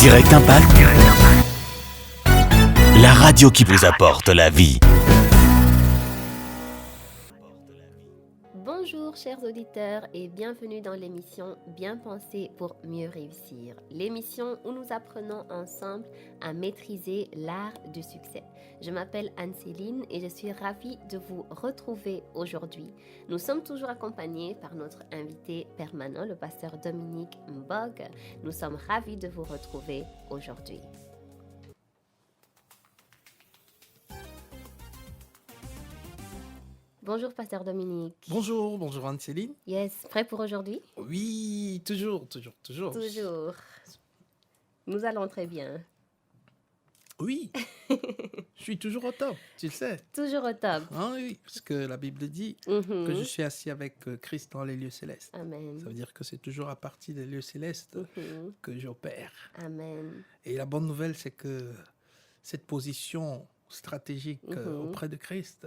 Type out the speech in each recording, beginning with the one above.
Direct Impact, la radio qui vous apporte la vie. Bonjour chers auditeurs et bienvenue dans l'émission Bien penser pour mieux réussir. L'émission où nous apprenons ensemble à maîtriser l'art du succès. Je m'appelle Anne-Céline et je suis ravie de vous retrouver aujourd'hui. Nous sommes toujours accompagnés par notre invité permanent, le pasteur Dominique Mbog. Nous sommes ravis de vous retrouver aujourd'hui. Bonjour, pasteur Dominique. Bonjour Anne-Céline. Yes, prêt pour aujourd'hui? Oui, toujours. Toujours. Nous allons très bien. Oui, je suis toujours au top, tu le sais. Toujours au top. Ah oui, parce que la Bible dit que je suis assis avec Christ dans les lieux célestes. Amen. Ça veut dire que c'est toujours à partir des lieux célestes que j'opère. Amen. Et la bonne nouvelle, c'est que cette position stratégique auprès de Christ,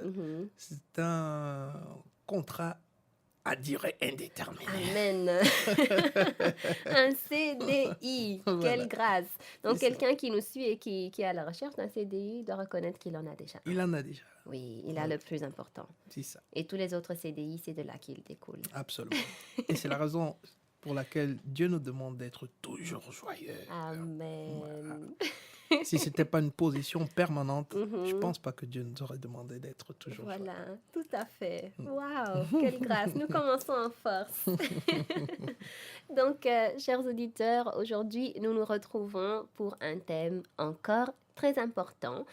c'est un contrat à durée indéterminée. Amen. Un CDI. Voilà. Quelle grâce. Donc, C'est quelqu'un qui nous suit et qui est à la recherche d'un CDI doit reconnaître qu'il en a déjà. Il en a déjà, Oui, il a le plus important. c'est ça, Et tous les autres CDI, c'est de là qu'il découle. absolument. Et c'est la raison pour laquelle Dieu nous demande d'être toujours joyeux. Amen. Voilà. Si ce n'était pas une position permanente, je ne pense pas que Dieu nous aurait demandé d'être toujours joyeux. Voilà, tout à fait. Waouh, quelle grâce. Nous commençons en force. Donc, chers auditeurs, aujourd'hui, nous nous retrouvons pour un thème encore très important.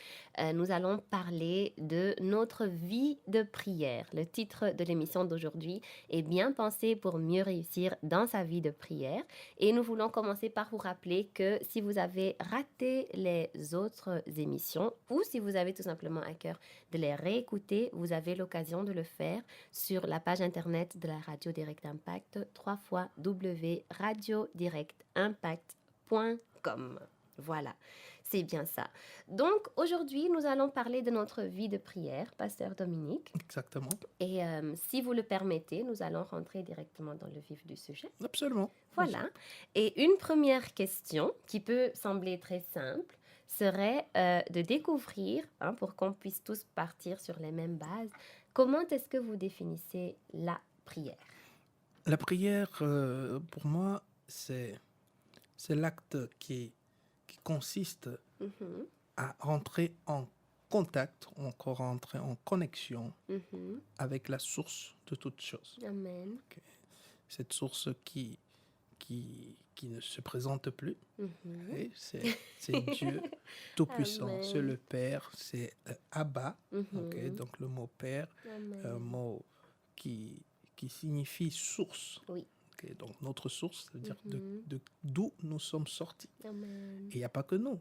Nous allons parler de notre vie de prière. Le titre de l'émission d'aujourd'hui est Bien penser pour mieux réussir dans sa vie de prière. Et nous voulons commencer par vous rappeler que si vous avez raté les autres émissions ou si vous avez tout simplement à cœur de les réécouter, vous avez l'occasion de le faire sur la page internet de la Radio Direct Impact, www.radiodirectimpact.com. Voilà, c'est bien ça. Donc, aujourd'hui, nous allons parler de notre vie de prière, pasteur Dominique. Exactement. Et si vous le permettez, nous allons rentrer directement dans le vif du sujet. Absolument. Voilà. Et une première question qui peut sembler très simple serait de découvrir, pour qu'on puisse tous partir sur les mêmes bases, comment est-ce que vous définissez la prière? La prière, pour moi, c'est l'acte qui consiste à rentrer en contact, encore rentrer en connexion avec la source de toute chose. Amen. Cette source qui ne se présente plus. Et c'est Dieu Tout-Puissant, Amen. c'est le Père, c'est Abba, donc le mot Père, Amen. un mot qui signifie source. Oui. Donc notre source, c'est-à-dire d'où nous sommes sortis. Amen. Et il n'y a pas que nous.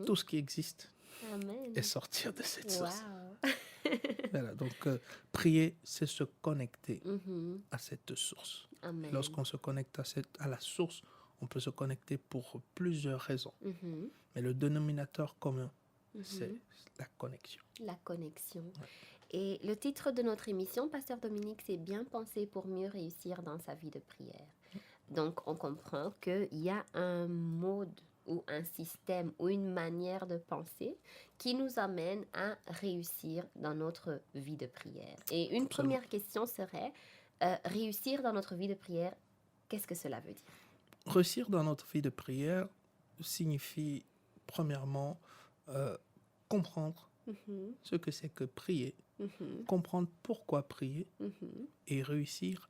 Tout ce qui existe Amen. est sorti de cette source. Wow. Voilà, donc prier, c'est se connecter à cette source. Amen. Lorsqu'on se connecte à la source, on peut se connecter pour plusieurs raisons. Mais le dénominateur commun, c'est la connexion. La connexion. Ouais. Et le titre de notre émission, pasteur Dominique, c'est Bien penser pour mieux réussir dans sa vie de prière. Donc, on comprend qu'il y a un mode ou un système ou une manière de penser qui nous amène à réussir dans notre vie de prière. Et une Absolument. première question serait, réussir dans notre vie de prière, qu'est-ce que cela veut dire? Réussir dans notre vie de prière signifie, premièrement, comprendre ce que c'est que prier, comprendre pourquoi prier et réussir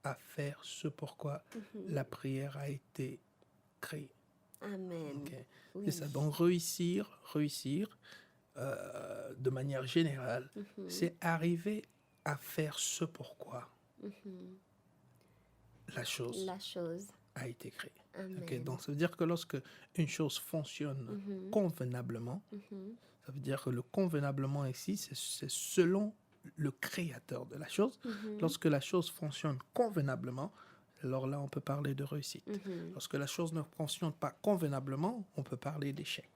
à faire ce pourquoi la prière a été créée. Amen. Okay. Oui. C'est ça. Donc réussir de manière générale, c'est arriver à faire ce pourquoi la chose a été créée. Amen. Okay. Donc ça veut dire que lorsque une chose fonctionne convenablement, ça veut dire que le convenablement ici, c'est selon le créateur de la chose. Lorsque la chose fonctionne convenablement, alors là, on peut parler de réussite. Lorsque la chose ne fonctionne pas convenablement, on peut parler d'échec.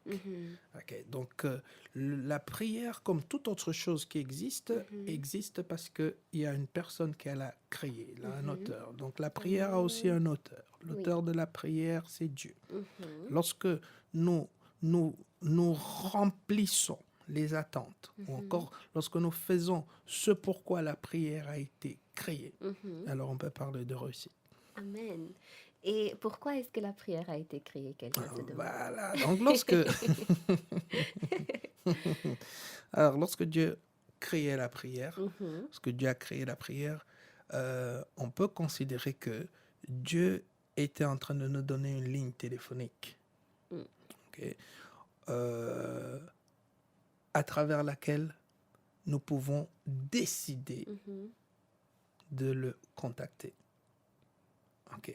Okay. Donc, la prière, comme toute autre chose qui existe, existe parce qu'il y a une personne qui l'a créée, un auteur. Donc, la prière a aussi un auteur. L'auteur de la prière, c'est Dieu. Lorsque nous remplissons les attentes, ou encore lorsque nous faisons ce pourquoi la prière a été créée, alors on peut parler de réussite. Amen. Et pourquoi est-ce que la prière a été créée, quelqu'un se demande? Voilà, donc lorsque Dieu créait la prière, lorsque Dieu a créé la prière, on peut considérer que Dieu était en train de nous donner une ligne téléphonique, ok, à travers laquelle nous pouvons décider de le contacter. Ok.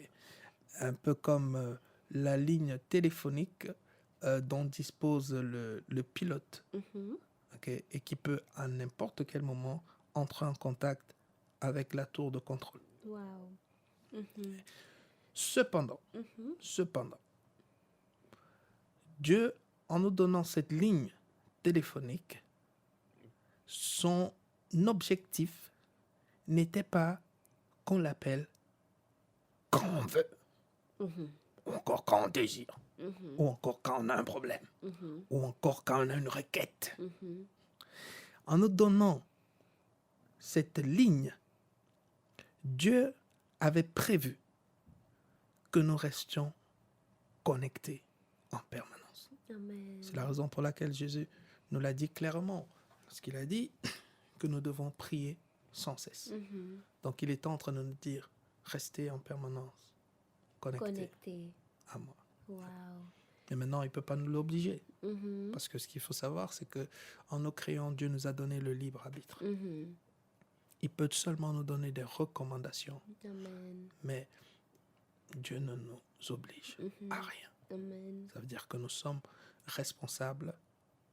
Un peu comme la ligne téléphonique dont dispose le pilote, ok, et qui peut à n'importe quel moment entrer en contact avec la tour de contrôle. Wow. Cependant, Dieu, en nous donnant cette ligne téléphonique, son objectif n'était pas qu'on l'appelle quand on veut, ou encore quand on désire, ou encore quand on a un problème, ou encore quand on a une requête. En nous donnant cette ligne, Dieu avait prévu que nous restions connectés en permanence. Amen. C'est la raison pour laquelle Jésus nous l'a dit clairement, parce qu'il a dit que nous devons prier sans cesse. Donc il est en train de nous dire, restez en permanence connectés à moi. Wow. Et maintenant, il ne peut pas nous l'obliger. Parce que ce qu'il faut savoir, c'est qu'en nous créant, Dieu nous a donné le libre arbitre. Il peut seulement nous donner des recommandations. Amen. Mais Dieu ne nous oblige à rien. Amen. Ça veut dire que nous sommes responsables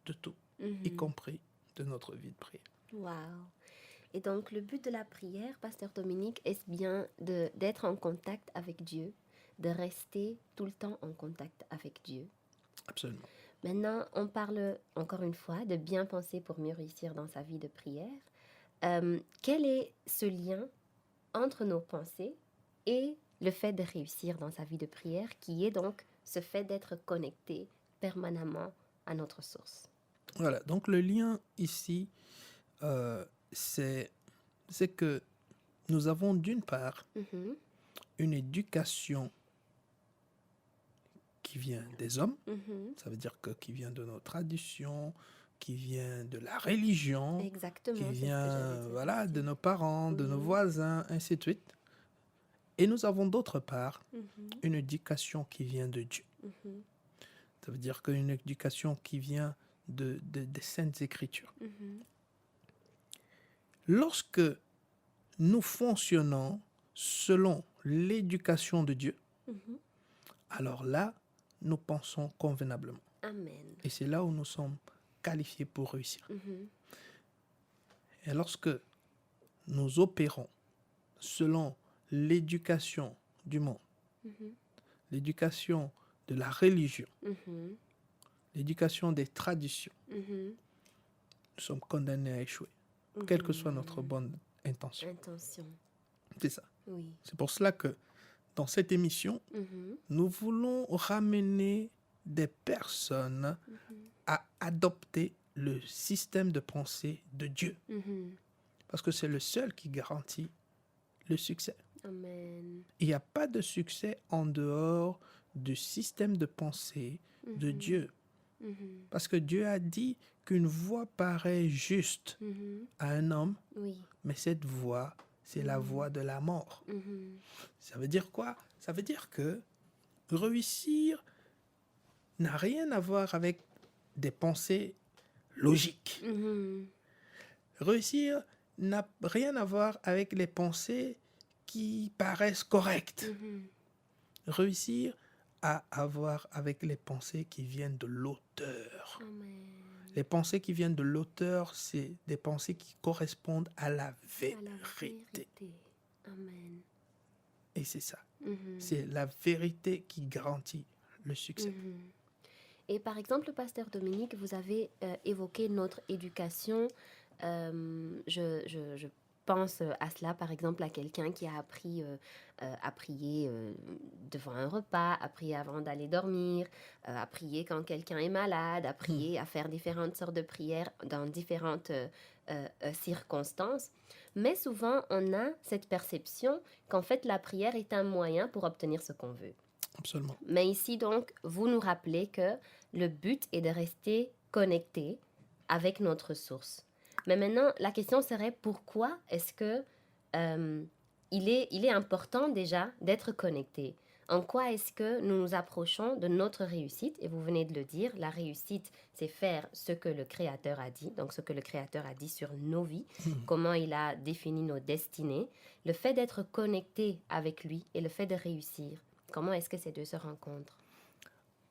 de tout, y compris de notre vie de prière. Wow. Et donc, le but de la prière, Pasteur Dominique, est bien d'être en contact avec Dieu, de rester tout le temps en contact avec Dieu. Absolument. Maintenant, on parle encore une fois de bien penser pour mieux réussir dans sa vie de prière. Quel est ce lien entre nos pensées et le fait de réussir dans sa vie de prière, qui est donc ce fait d'être connecté permanemment à notre source? Voilà, donc le lien ici, c'est que nous avons d'une part une éducation qui vient des hommes, ça veut dire que qui vient de nos traditions, qui vient de la religion, Exactement, qui c'est ce que vient j'allais dire. voilà, de nos parents, de nos voisins, ainsi de suite. Et nous avons d'autre part une éducation qui vient de Dieu. Ça veut dire qu'une éducation qui vient des Saintes Écritures. Lorsque nous fonctionnons selon l'éducation de Dieu, alors là, nous pensons convenablement. Amen. Et c'est là où nous sommes qualifiés pour réussir. Et lorsque nous opérons selon l'éducation du monde, l'éducation de la religion, l'éducation des traditions, nous sommes condamnés à échouer, quelle que soit notre bonne intention. C'est ça. Oui. C'est pour cela que dans cette émission, nous voulons ramener des personnes à adopter le système de pensée de Dieu. Parce que c'est le seul qui garantit le succès. Amen. Il n'y a pas de succès en dehors du système de pensée de Dieu. Parce que Dieu a dit qu'une voix paraît juste à un homme, mais cette voix, c'est la voix de la mort. Ça veut dire quoi? Ça veut dire que réussir n'a rien à voir avec des pensées logiques. Réussir n'a rien à voir avec les pensées qui paraissent correctes. Réussir a à voir avec les pensées qui viennent de l'auteur. Les pensées qui viennent de l'auteur, c'est des pensées qui correspondent à la vérité. Amen. Et c'est ça. C'est la vérité qui garantit le succès. Et par exemple, Pasteur Dominique, vous avez évoqué notre éducation. Je pense à cela, par exemple, à quelqu'un qui a appris à prier devant un repas, à prier avant d'aller dormir, à prier quand quelqu'un est malade, à prier, à faire différentes sortes de prières dans différentes circonstances. Mais souvent, on a cette perception qu'en fait, la prière est un moyen pour obtenir ce qu'on veut. Absolument. Mais ici, donc, vous nous rappelez que le but est de rester connecté avec notre source. Mais maintenant, la question serait pourquoi est-ce que il est important déjà d'être connecté? En quoi est-ce que nous nous approchons de notre réussite? Et vous venez de le dire, la réussite, c'est faire ce que le Créateur a dit, donc ce que le Créateur a dit sur nos vies, comment il a défini nos destinées. Le fait d'être connecté avec lui et le fait de réussir, comment est-ce que ces deux se rencontrent?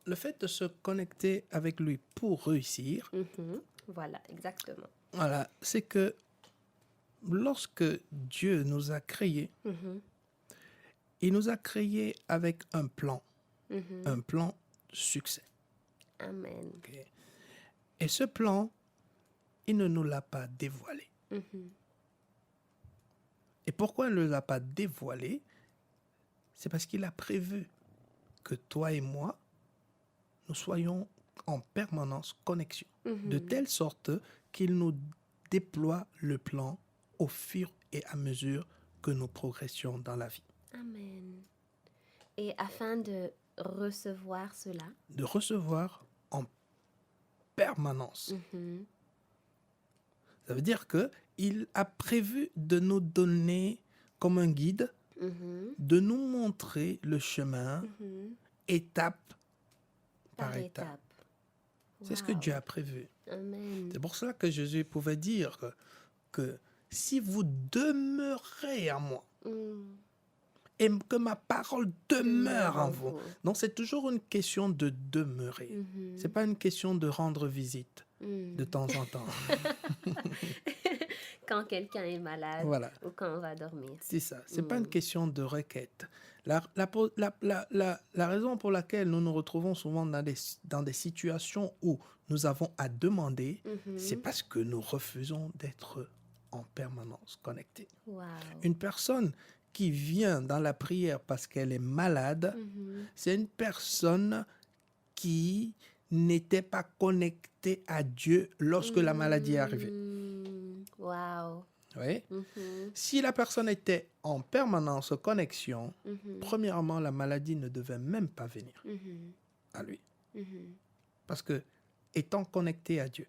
Le fait de se connecter avec lui pour réussir, Voilà, exactement. voilà, c'est que lorsque Dieu nous a créés, il nous a créés avec un plan succès. Amen. Okay? Et ce plan, il ne nous l'a pas dévoilé. Et pourquoi il ne l'a pas dévoilé? C'est parce qu'il a prévu que toi et moi, nous soyons en permanence connexion, de telle sorte qu'il nous déploie le plan au fur et à mesure que nous progressions dans la vie. Amen. Et afin de recevoir cela, De recevoir en permanence. Ça veut dire qu'il a prévu de nous donner comme un guide, de nous montrer le chemin, étape par étape. C'est ce que Dieu a prévu. Amen. C'est pour cela que Jésus pouvait dire que si vous demeurez en moi et que ma parole demeure en vous. Donc c'est toujours une question de demeurer. C'est pas une question de rendre visite de temps en temps. Quand quelqu'un est malade Voilà. ou quand on va dormir. C'est ça. C'est pas une question de requête. La raison pour laquelle nous nous retrouvons souvent dans des situations où nous avons à demander, c'est parce que nous refusons d'être en permanence connectés. Wow. Une personne qui vient dans la prière parce qu'elle est malade, c'est une personne qui n'était pas connectée à Dieu lorsque la maladie est arrivée. Wow. Oui. Si la personne était en permanence en connexion, premièrement, la maladie ne devait même pas venir à lui. Parce que, étant connecté à Dieu,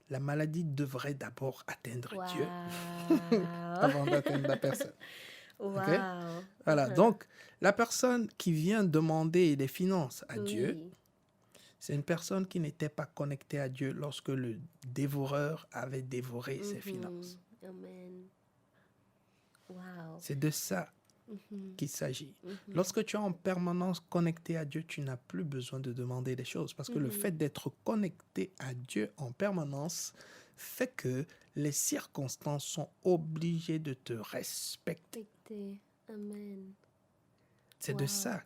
la maladie devrait d'abord atteindre Dieu avant d'atteindre la personne. Wow. Okay? Voilà. Donc, la personne qui vient demander des finances à Dieu, c'est une personne qui n'était pas connectée à Dieu lorsque le dévoreur avait dévoré ses finances. Amen. Wow. C'est de ça qu'il s'agit. Lorsque tu es en permanence connecté à Dieu, tu n'as plus besoin de demander des choses parce que le fait d'être connecté à Dieu en permanence fait que les circonstances sont obligées de te respecter. Amen. C'est de ça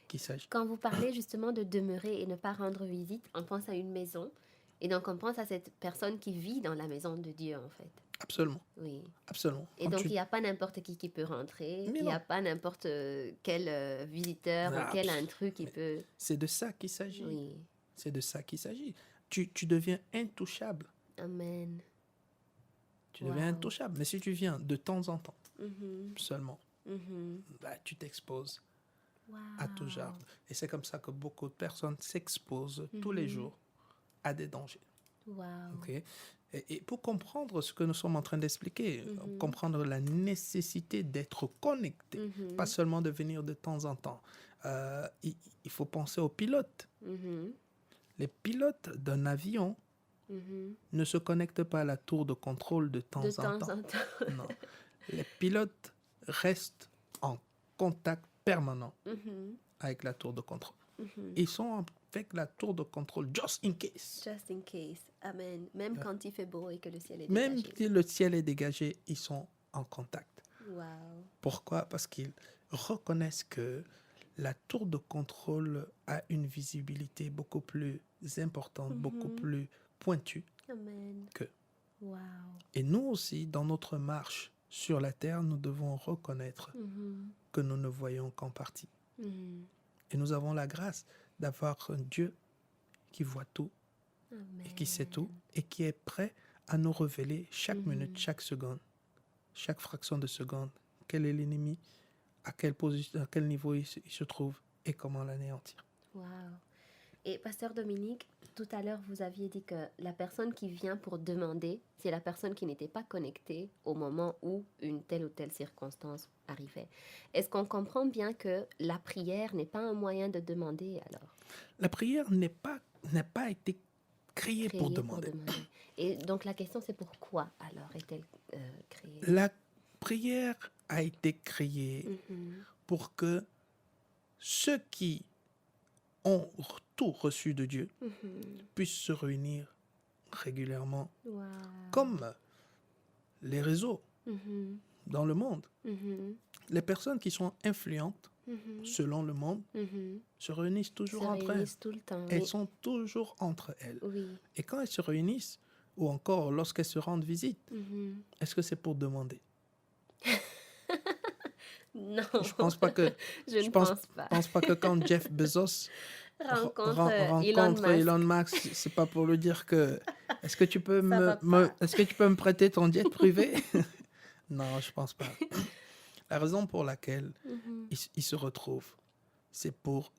qu'il s'agit. Quand vous parlez justement de demeurer et ne pas rendre visite, on pense à une maison. Et donc, on pense à cette personne qui vit dans la maison de Dieu, en fait. Absolument. Oui. Absolument. Et donc, il n'y a pas n'importe qui peut rentrer. Mais il n'y a pas n'importe quel visiteur ou quel intrus qui peut... C'est de ça qu'il s'agit. Oui. C'est de ça qu'il s'agit. Tu deviens intouchable. Amen. Tu deviens intouchable. Mais si tu viens de temps en temps, seulement, bah, tu t'exposes à tout genre. Et c'est comme ça que beaucoup de personnes s'exposent tous les jours à des dangers. Wow. Okay? Et pour comprendre ce que nous sommes en train d'expliquer, comprendre la nécessité d'être connecté, pas seulement de venir de temps en temps, il faut penser aux pilotes. Les pilotes d'un avion ne se connectent pas à la tour de contrôle de temps en temps. Non. Les pilotes restent en contact permanent avec la tour de contrôle. Ils sont avec la tour de contrôle, just in case. Just in case. Amen. Même quand il fait beau et que le ciel est Même dégagé. si le ciel est dégagé, ils sont en contact. Wow. Pourquoi? Parce qu'ils reconnaissent que la tour de contrôle a une visibilité beaucoup plus importante, beaucoup plus pointue Amen. que. Wow. Et nous aussi, dans notre marche sur la terre, nous devons reconnaître que nous ne voyons qu'en partie. Et nous avons la grâce d'avoir un Dieu qui voit tout et qui sait tout et qui est prêt à nous révéler chaque minute, chaque seconde, chaque fraction de seconde, quel est l'ennemi, à quelle position, à quel niveau il se trouve et comment l'anéantir. Wow. Et Pasteur Dominique, tout à l'heure, vous aviez dit que la personne qui vient pour demander, c'est la personne qui n'était pas connectée au moment où une telle ou telle circonstance arrivait. Est-ce qu'on comprend bien que la prière n'est pas un moyen de demander alors? La prière n'a pas été créée pour demander. Et donc la question c'est pourquoi alors est-elle créée? La prière a été créée pour que ceux qui ont tout reçu de Dieu puissent se réunir régulièrement, comme les réseaux dans le monde. Les personnes qui sont influentes selon le monde se réunissent toujours entre elles. Tout le temps, Elles sont toujours entre elles. Oui. Et quand elles se réunissent, ou encore lorsqu'elles se rendent visite, est-ce que c'est pour demander? Non. Je pense pas que. Je ne pense pas. Je pense pas que quand Jeff Bezos rencontre Elon Musk, c'est pas pour lui dire que. Est-ce que tu peux me prêter ton jet privé? Non, je pense pas. La raison pour laquelle ils se retrouvent, c'est pour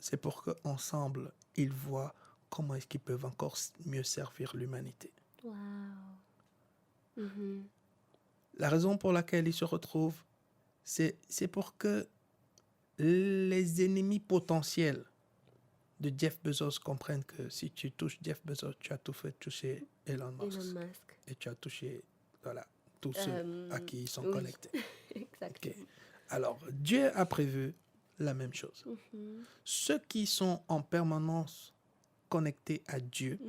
qu'ensemble, ils voient comment est-ce qu'ils peuvent encore mieux servir l'humanité. Wow. La raison pour laquelle ils se retrouvent, c'est pour que les ennemis potentiels de Jeff Bezos comprennent que si tu touches Jeff Bezos, tu as tout fait toucher Elon Musk. Et tu as touché tous ceux à qui ils sont connectés. Exactement. Okay. Alors, Dieu a prévu la même chose. Ceux qui sont en permanence connectés à Dieu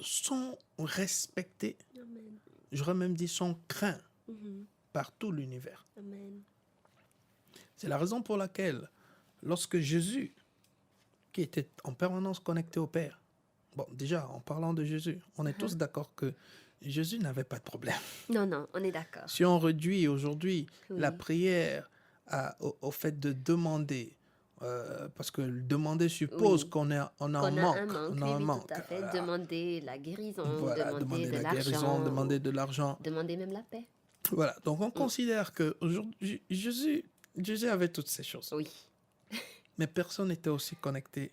sont respectés, Amen. j'aurais même dit sont craints par tout l'univers. Amen. C'est la raison pour laquelle, lorsque Jésus, qui était en permanence connecté au Père, bon, déjà, en parlant de Jésus, on est tous d'accord que Jésus n'avait pas de problème. Non, on est d'accord. Si on réduit aujourd'hui la prière au fait de demander, parce que demander suppose qu'on a un manque. Tout à fait. Demander la guérison, demander de l'argent. Demander de l'argent. Demander même la paix. Voilà, donc on considère que aujourd'hui Jésus avait toutes ces choses. Oui. Mais personne n'était aussi connecté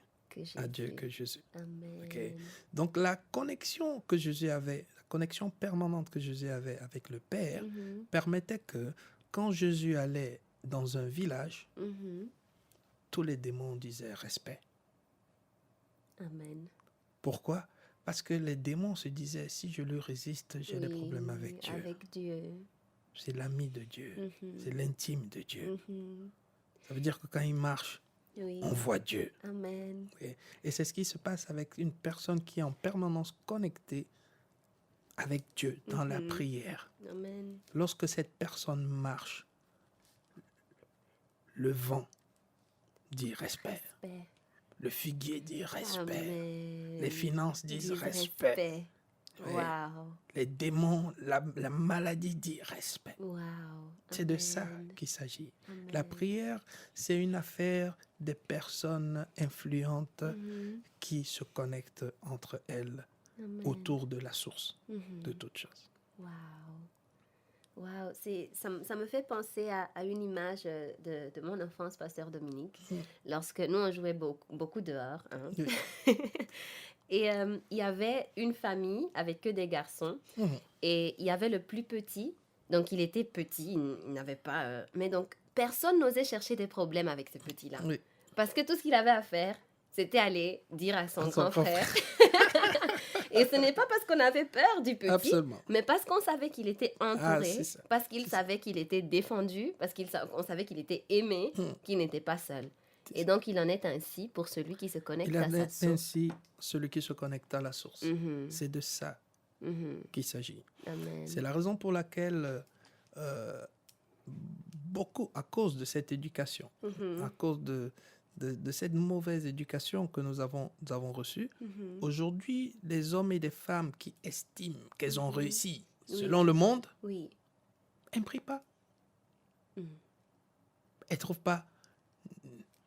à Dieu que Jésus. Amen. Okay. Donc la connexion que Jésus avait, la connexion permanente que Jésus avait avec le Père, permettait que quand Jésus allait dans un village, tous les démons disaient respect. Amen. Pourquoi? Parce que les démons se disaient, si je lui résiste, j'ai des problèmes avec Dieu. Avec Dieu. C'est l'ami de Dieu, c'est l'intime de Dieu. Ça veut dire que quand il marche, on voit Dieu. Amen. Et c'est ce qui se passe avec une personne qui est en permanence connectée avec Dieu dans la prière. Amen. Lorsque cette personne marche, le vent dit respect. Le figuier dit respect. Amen. Les finances disent respect. Wow. Les démons, la maladie dit respect. Wow. C'est de ça qu'il s'agit. La prière, c'est une affaire des personnes influentes qui se connectent entre elles autour de la source de toutes choses. Wow. Wow, ça me fait penser à une image de mon enfance, Pasteur Dominique, lorsque nous, on jouait beaucoup dehors. Hein. Et il y avait une famille avec que des garçons. Et il y avait le plus petit. Donc, il était petit, il n'avait pas... mais donc, personne n'osait chercher des problèmes avec ce petit-là. Oui. Parce que tout ce qu'il avait à faire, c'était aller dire à son grand frère. Et ce n'est pas parce qu'on avait peur du petit, mais parce qu'on savait qu'il était entouré, parce qu'il savait qu'il était défendu, parce qu'on savait qu'il était aimé, qu'il n'était pas seul. Et donc, il en est ainsi pour celui qui se connecte à sa source. Il en est ainsi celui qui se connecte à la source. C'est de ça qu'il s'agit. Amen. C'est la raison pour laquelle beaucoup, à cause de cette éducation, à cause de de cette mauvaise éducation que nous avons reçue, Mhm. aujourd'hui, les hommes et les femmes qui estiment qu'elles ont réussi Oui. selon le monde, Oui. elles ne prient pas. Mhm. Elles ne trouvent pas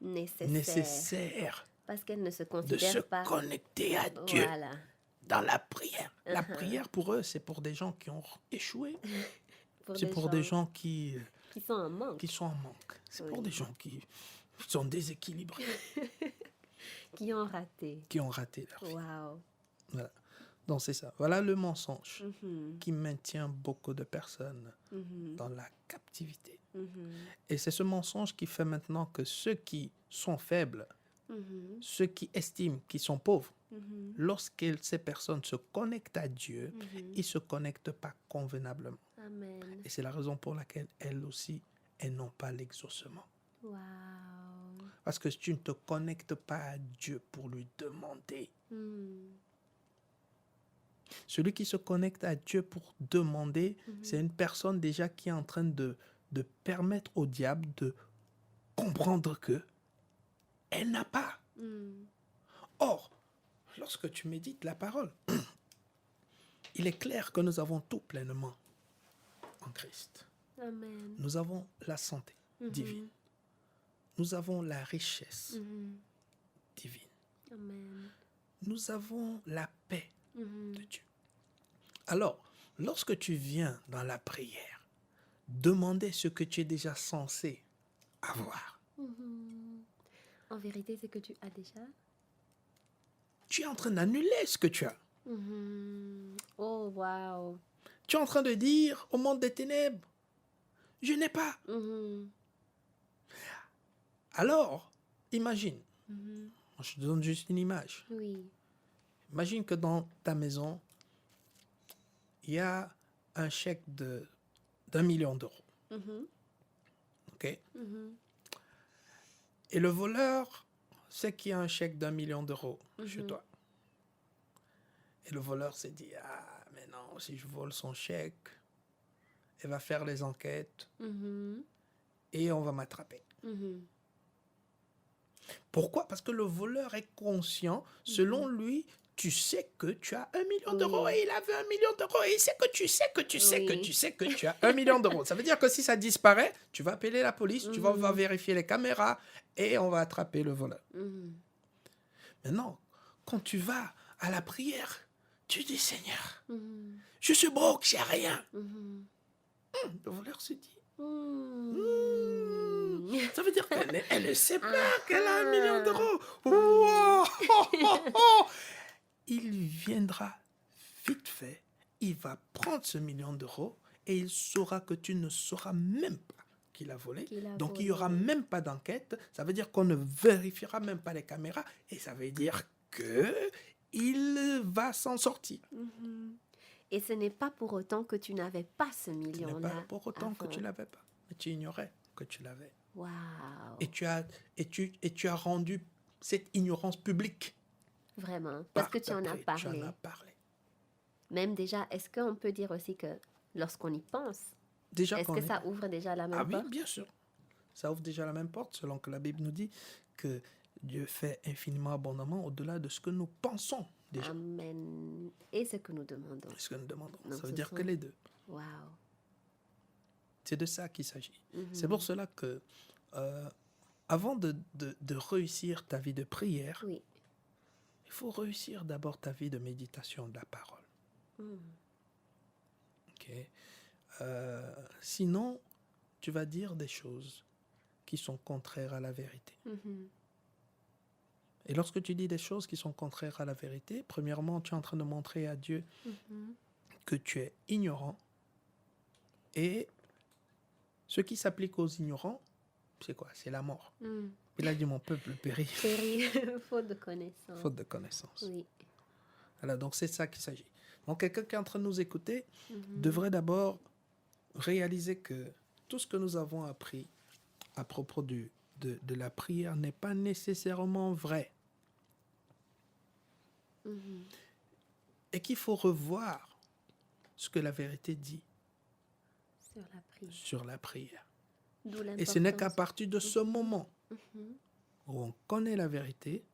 Nécessaire. nécessaire Parce qu'elles ne se de se considèrent pas. connecter à Dieu Voilà. dans la prière. La Uh-huh. prière, pour eux, c'est pour des gens qui ont échoué. Pour C'est des pour gens des gens qui qui sont en manque, sont en manque. C'est pour Oui. des gens qui sont déséquilibrés, qui ont raté. qui ont raté leur vie. Waouh. Voilà. Donc c'est ça. Voilà le mensonge Mhm. qui maintient beaucoup de personnes Mhm. dans la captivité. Mhm. Et c'est ce mensonge qui fait maintenant que ceux qui sont faibles, Mhm. ceux qui estiment qu'ils sont pauvres, Mhm. lorsque ces personnes se connectent à Dieu, Mhm. ils ne se connectent pas convenablement. Amen. Et c'est la raison pour laquelle elles aussi, elles n'ont pas l'exaucement. Wow. Parce que tu ne te connectes pas à Dieu pour lui demander. Mhm. Celui qui se connecte à Dieu pour demander, c'est une personne déjà qui est en train de permettre au diable de comprendre que elle n'a pas. Mhm. Or, lorsque tu médites la parole, il est clair que nous avons tout pleinement en Christ. Amen. Nous avons la santé divine. Nous avons la richesse Mhm. divine. Amen. Nous avons la paix Mhm. de Dieu. Alors, lorsque tu viens dans la prière, demander ce que tu es déjà censé avoir. Mhm. En vérité, c'est que tu as déjà. Tu es en train d'annuler ce que tu as. Mhm. Oh, wow. Tu es en train de dire au monde des ténèbres, je n'ai pas. Mhm. Alors, imagine, Mhm. je te donne juste une image. Oui. Imagine que dans ta maison, il y a un chèque d'1 million d'euros. Mhm. OK? Mhm. Et le voleur sait qu'il y a un chèque d'1 million d'euros chez toi. Et le voleur s'est dit, ah, mais non, si je vole son chèque, elle va faire les enquêtes Mhm. et on va m'attraper. Mhm. Pourquoi? Parce que le voleur est conscient, selon lui, tu sais que tu as 1 million d'euros et il avait 1 million d'euros et il sait que tu sais que tu sais que tu sais que tu as 1 million d'euros. Ça veut dire que si ça disparaît, tu vas appeler la police, tu vas vérifier les caméras et on va attraper le voleur. Mhm. Maintenant, quand tu vas à la prière, tu dis Seigneur, Mhm. je suis broke, j'ai rien. Mhm. Le voleur se dit, Mhm. ça veut dire qu'elle ne sait pas qu'elle a 1 million d'euros. Wow! Il viendra vite fait, il va prendre ce 1 million d'euros et il saura que tu ne sauras même pas qu'il a volé. Donc il n'y aura même pas d'enquête. Ça veut dire qu'on ne vérifiera même pas les caméras et ça veut dire qu'il va s'en sortir. Mhm. Et ce n'est pas pour autant que tu n'avais pas ce Ce n'est million-là. pas pour autant que avant. tu ne l'avais pas, mais tu ignorais que tu l'avais. Wow. Et tu as rendu cette ignorance publique. Vraiment. Parce que tu en as parlé. Tu en as parlé. Même déjà, est-ce qu'on peut dire aussi que lorsqu'on y pense, Déjà est-ce que ça ouvre déjà la même Ah oui, porte? bien sûr. Ça ouvre déjà la même porte, selon que la Bible nous dit que Dieu fait infiniment abondamment au-delà de ce que nous pensons déjà. Amen. Et ce que nous demandons. Ce que nous demandons. Donc, Ça veut ce dire sont- que les deux. Wow. C'est de ça qu'il s'agit. Mhm. C'est pour cela que, avant de réussir ta vie de prière, Oui. il faut réussir d'abord ta vie de méditation de la parole. Mhm. Ok? Sinon, tu vas dire des choses qui sont contraires à la vérité. Mhm. Et lorsque tu dis des choses qui sont contraires à la vérité, premièrement, tu es en train de montrer à Dieu Mhm. que tu es ignorant. Et ce qui s'applique aux ignorants, c'est quoi? C'est la mort. Mhm. Il a dit, mon peuple périt, Péri, faute de connaissance. faute de connaissance. Oui. Voilà, donc c'est de ça qu'il s'agit. Donc quelqu'un qui est en train de nous écouter Mhm. devrait d'abord réaliser que tout ce que nous avons appris à propos de la prière n'est pas nécessairement vrai. Mhm. Et qu'il faut revoir ce que la vérité dit Sur la prière. sur la prière. D'où Et ce n'est qu'à l'importance. partir de ce moment Mhm. où on connaît la vérité.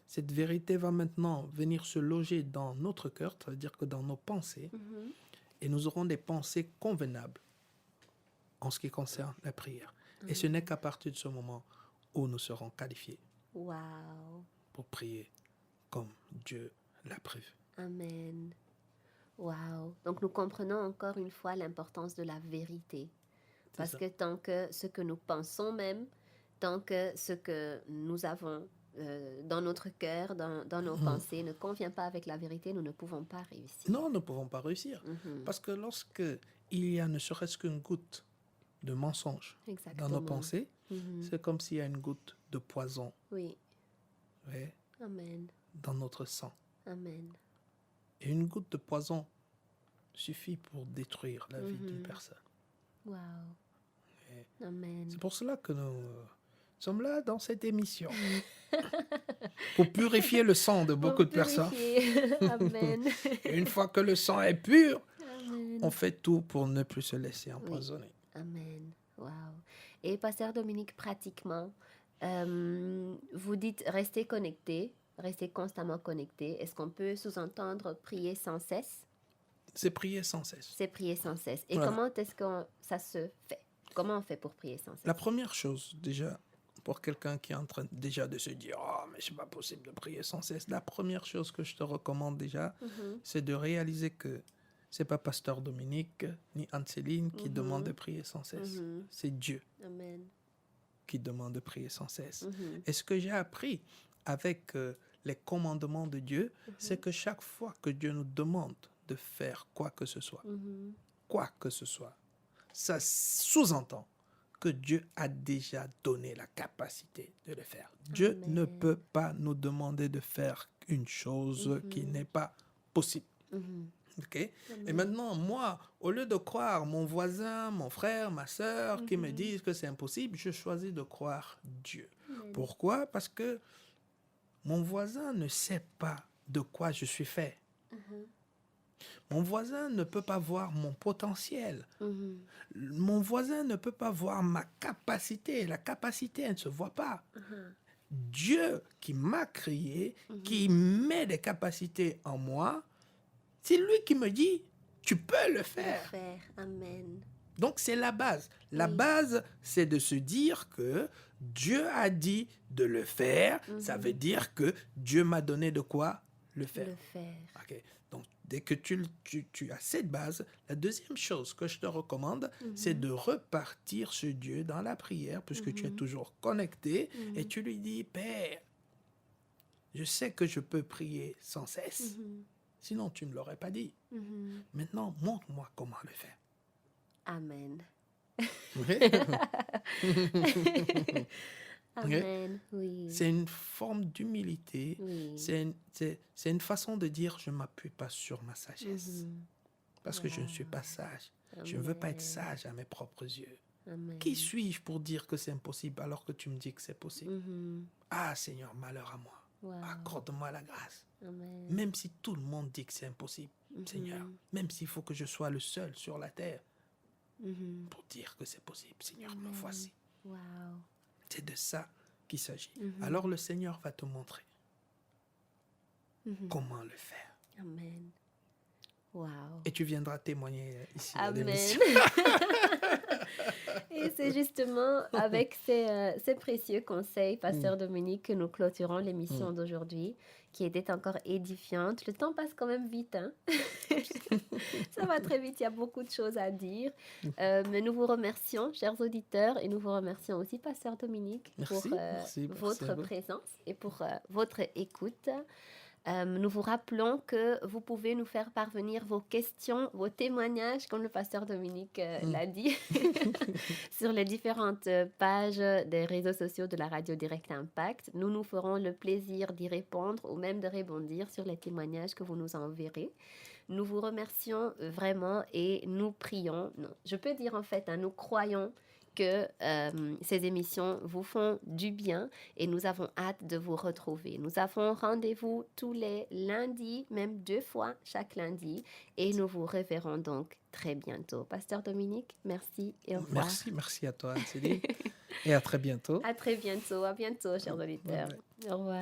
Cette vérité va maintenant venir se loger dans notre cœur, c'est-à-dire que dans nos pensées, et nous aurons des pensées convenables en ce qui concerne la prière. Et ce n'est qu'à partir de ce moment où nous serons qualifiés Wow. pour prier comme Dieu l'a prévu. Amen. Wow. Donc nous comprenons encore une fois l'importance de la vérité. Parce ça. que tant que ce que nous pensons même, tant que ce que nous avons dans notre cœur, dans nos pensées, ne convient pas avec la vérité, nous ne pouvons pas réussir. Non, nous ne pouvons pas réussir. Parce que lorsque il y a ne serait-ce qu'une goutte de mensonge Exactement. dans nos pensées, c'est comme s'il y a une goutte de poison, Oui. ouais, Amen. dans notre sang. Amen. Et une goutte de poison suffit pour détruire la vie d'une personne. Wow. Ouais. Amen. C'est pour cela que nous sommes là dans cette émission. Pour purifier le sang de beaucoup de personnes. Amen. Et une fois que le sang est pur, Amen. on fait tout pour ne plus se laisser empoisonner. Amen. Wow. Et Pasteur Dominique, pratiquement, vous dites rester connecté, rester constamment connecté. Est-ce qu'on peut sous-entendre prier sans cesse? C'est prier sans cesse. C'est prier sans cesse. Et Voilà. comment est-ce que ça se fait? Comment on fait pour prier sans cesse? La première chose, déjà, pour quelqu'un qui est en train déjà de se dire « Oh, mais c'est pas possible de prier sans cesse », la première chose que je te recommande déjà, c'est de réaliser que c'est pas Pasteur Dominique ni Anne-Céline qui demande de prier sans cesse. C'est Dieu Amen. qui demande de prier sans cesse. Et ce que j'ai appris avec les commandements de Dieu, c'est que chaque fois que Dieu nous demande de faire quoi que ce soit, ça sous-entend que Dieu a déjà donné la capacité de le faire. Dieu ne peut pas nous demander de faire une chose qui n'est pas possible. Okay? Et maintenant, moi, au lieu de croire mon voisin, mon frère, ma sœur, qui me disent que c'est impossible, je choisis de croire Dieu. Pourquoi? Parce que mon voisin ne sait pas de quoi je suis fait. Mon voisin ne peut pas voir mon potentiel. Mon voisin ne peut pas voir ma capacité. La capacité, elle ne se voit pas. Dieu qui m'a créé, qui met des capacités en moi, c'est lui qui me dit, tu peux le faire. Amen. Donc, c'est la base. La base, c'est de se dire que Dieu a dit de le faire. Ça veut dire que Dieu m'a donné de quoi le faire. Okay. Donc, dès que tu as cette base, la deuxième chose que je te recommande, c'est de repartir sur Dieu dans la prière, puisque tu es toujours connecté, et tu lui dis, Père, je sais que je peux prier sans cesse. Sinon, tu ne me l'aurais pas dit. Maintenant, montre-moi comment le faire. Amen. Okay? Amen, oui. C'est une forme d'humilité. Oui. C'est une façon de dire, je ne m'appuie pas sur ma sagesse. Parce que je ne suis pas sage. Amen. Je ne veux pas être sage à mes propres yeux. Amen. Qui suis-je pour dire que c'est impossible alors que tu me dis que c'est possible? Ah, Seigneur, malheur à moi. Wow. Accorde-moi la grâce. Amen. Même si tout le monde dit que c'est impossible, Seigneur. Même s'il faut que je sois le seul sur la terre pour dire que c'est possible. Seigneur, me voici. Wow. C'est de ça qu'il s'agit. Alors le Seigneur va te montrer comment le faire. Amen. Wow. Et tu viendras témoigner ici à Amen. l'émission. Et c'est justement avec ces précieux conseils, Pasteur Dominique, que nous clôturons l'émission d'aujourd'hui, qui était encore édifiante. Le temps passe quand même vite, hein? Ça va très vite, il y a beaucoup de choses à dire. Mais nous vous remercions, chers auditeurs, et nous vous remercions aussi, Pasteur Dominique, pour votre présence et pour votre écoute. Nous vous rappelons que vous pouvez nous faire parvenir vos questions, vos témoignages, comme le pasteur Dominique l'a dit, sur les différentes pages des réseaux sociaux de la radio Direct Impact. Nous nous ferons le plaisir d'y répondre ou même de rebondir sur les témoignages que vous nous enverrez. Nous vous remercions vraiment et nous prions. Non, je peux dire en fait, nous croyons que ces émissions vous font du bien et nous avons hâte de vous retrouver. Nous avons rendez-vous tous les lundis, même 2 fois chaque lundi, et nous vous reverrons donc très bientôt. Pasteur Dominique, merci et au revoir. Merci à toi, Anne-Céline. Et à très bientôt. À très bientôt. À bientôt, chers auditeurs. Ouais. Au revoir.